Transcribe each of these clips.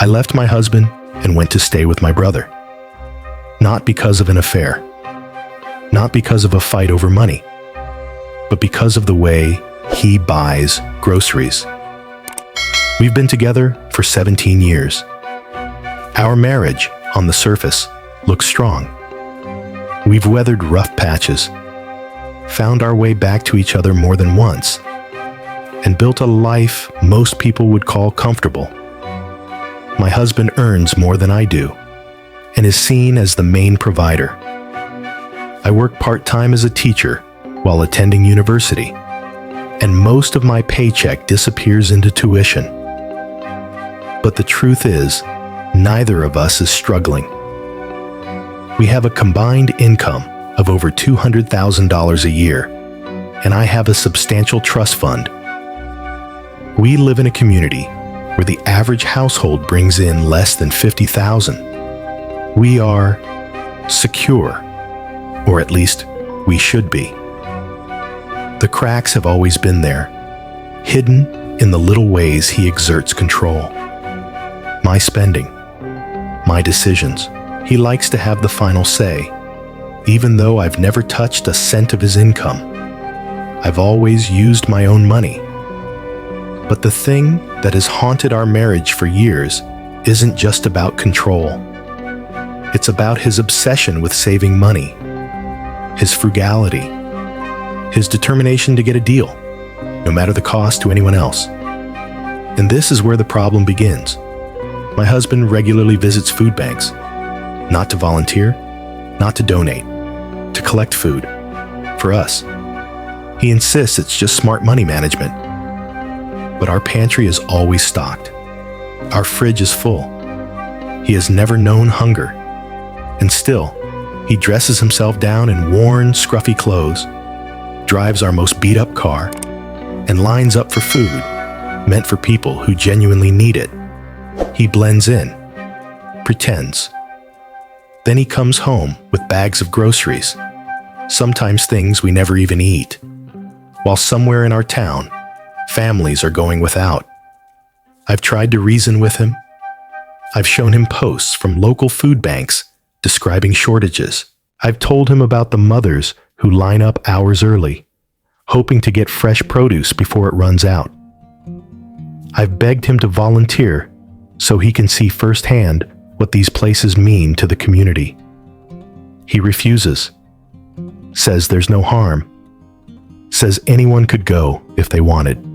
I left my husband and went to stay with my brother. Not because of an affair, not because of a fight over money, but because of the way he buys groceries. We've been together for 17 years. Our marriage, on the surface, looks strong. We've weathered rough patches, found our way back to each other more than once, and built a life most people would call comfortable. My husband earns more than I do and is seen as the main provider. I work part-time as a teacher while attending university, and most of my paycheck disappears into tuition. But the truth is, neither of us is struggling. We have a combined income of over $200,000 a year, and I have a substantial trust fund. We live in a community where the average household brings in less than $50,000. We are secure, or at least we should be. The cracks have always been there, hidden in the little ways he exerts control. My spending, my decisions. He likes to have the final say, even though I've never touched a cent of his income. I've always used my own money. But the thing that has haunted our marriage for years isn't just about control. It's about his obsession with saving money, his frugality, his determination to get a deal, no matter the cost to anyone else. And this is where the problem begins. My husband regularly visits food banks, not to volunteer, not to donate, to collect food for us. He insists it's just smart money management. But our pantry is always stocked. Our fridge is full. He has never known hunger. And still, he dresses himself down in worn, scruffy clothes, drives our most beat-up car, and lines up for food meant for people who genuinely need it. He blends in, pretends. Then he comes home with bags of groceries, sometimes things we never even eat, while somewhere in our town, families are going without. I've tried to reason with him. I've shown him posts from local food banks describing shortages. I've told him about the mothers who line up hours early, hoping to get fresh produce before it runs out. I've begged him to volunteer so he can see firsthand what these places mean to the community. He refuses, says there's no harm, says anyone could go if they wanted.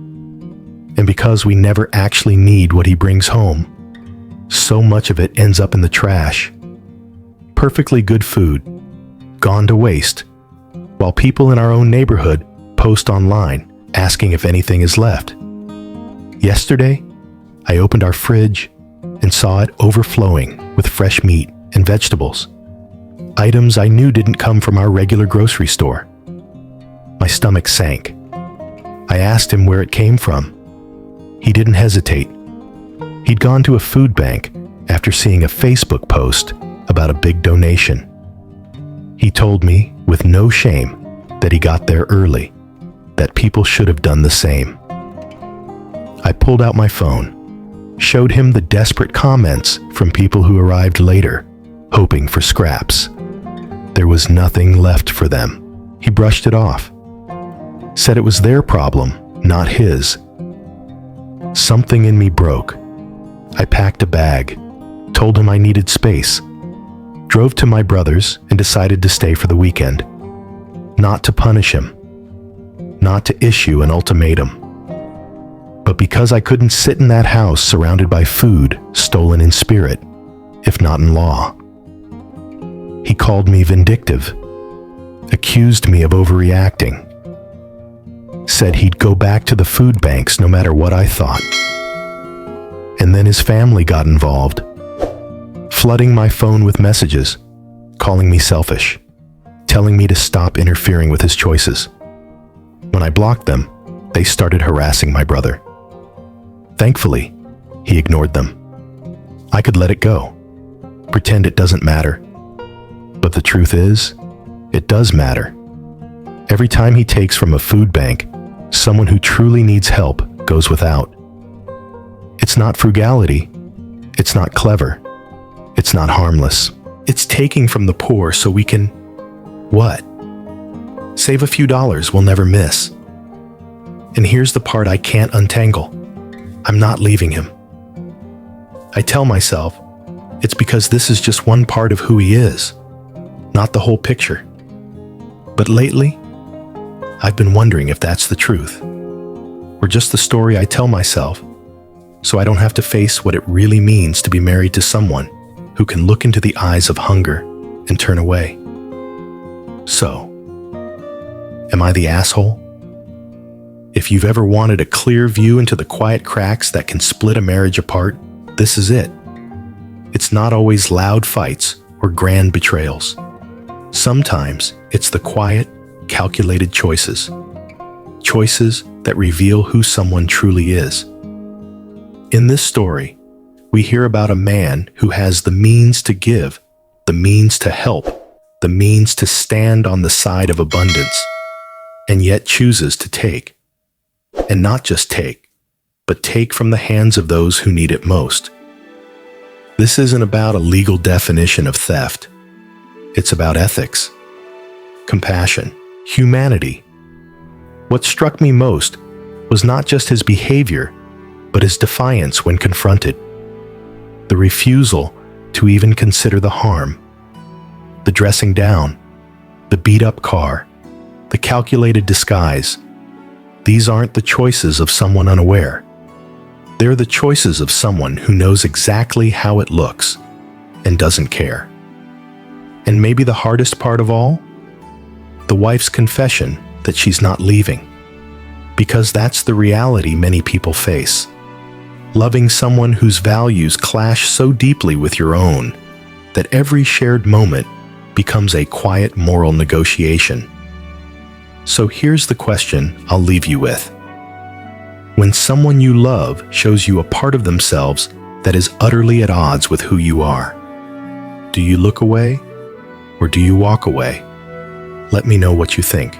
And because we never actually need what he brings home, so much of it ends up in the trash. Perfectly good food, gone to waste, while people in our own neighborhood post online asking if anything is left. Yesterday, I opened our fridge and saw it overflowing with fresh meat and vegetables, items I knew didn't come from our regular grocery store. My stomach sank. I asked him where it came from. He didn't hesitate. He'd gone to a food bank after seeing a Facebook post about a big donation. He told me, with no shame, that he got there early, that people should have done the same. I pulled out my phone, showed him the desperate comments from people who arrived later, hoping for scraps. There was nothing left for them. He brushed it off, said it was their problem, not his. Something in me broke. I packed a bag, told him I needed space, drove to my brother's and decided to stay for the weekend. Not to punish him, not to issue an ultimatum, but because I couldn't sit in that house surrounded by food stolen in spirit, if not in law. He called me vindictive, accused me of overreacting, said he'd go back to the food banks no matter what I thought. And then his family got involved, flooding my phone with messages, calling me selfish, telling me to stop interfering with his choices. When I blocked them, they started harassing my brother. Thankfully, he ignored them. I could let it go, pretend it doesn't matter. But the truth is, it does matter. Every time he takes from a food bank, someone who truly needs help goes without. It's not frugality, it's It's not clever. It's not harmless. It's taking from the poor so we can, what? Save a few dollars we'll never miss. And here's the part I can't untangle. I'm not leaving him. I tell myself, it's because this is just one part of who he is, not the whole picture. But lately, I've been wondering if that's the truth, or just the story I tell myself, so I don't have to face what it really means to be married to someone who can look into the eyes of hunger and turn away. So, am I the asshole? If you've ever wanted a clear view into the quiet cracks that can split a marriage apart, this is it. It's not always loud fights or grand betrayals. Sometimes it's the quiet, calculated choices. Choices that reveal who someone truly is. In this story, we hear about a man who has the means to give, the means to help, the means to stand on the side of abundance, and yet chooses to take. And not just take, but take from the hands of those who need it most. This isn't about a legal definition of theft. It's about ethics, compassion, humanity. What struck me most was not just his behavior, but his defiance when confronted. The refusal to even consider the harm, the dressing down, the beat-up car, the calculated disguise. These aren't the choices of someone unaware. They're the choices of someone who knows exactly how it looks and doesn't care. And maybe the hardest part of all? The wife's confession that she's not leaving. Because that's the reality many people face. Loving someone whose values clash so deeply with your own that every shared moment becomes a quiet moral negotiation. So here's the question I'll leave you with. When someone you love shows you a part of themselves that is utterly at odds with who you are, do you look away or do you walk away? Let me know what you think.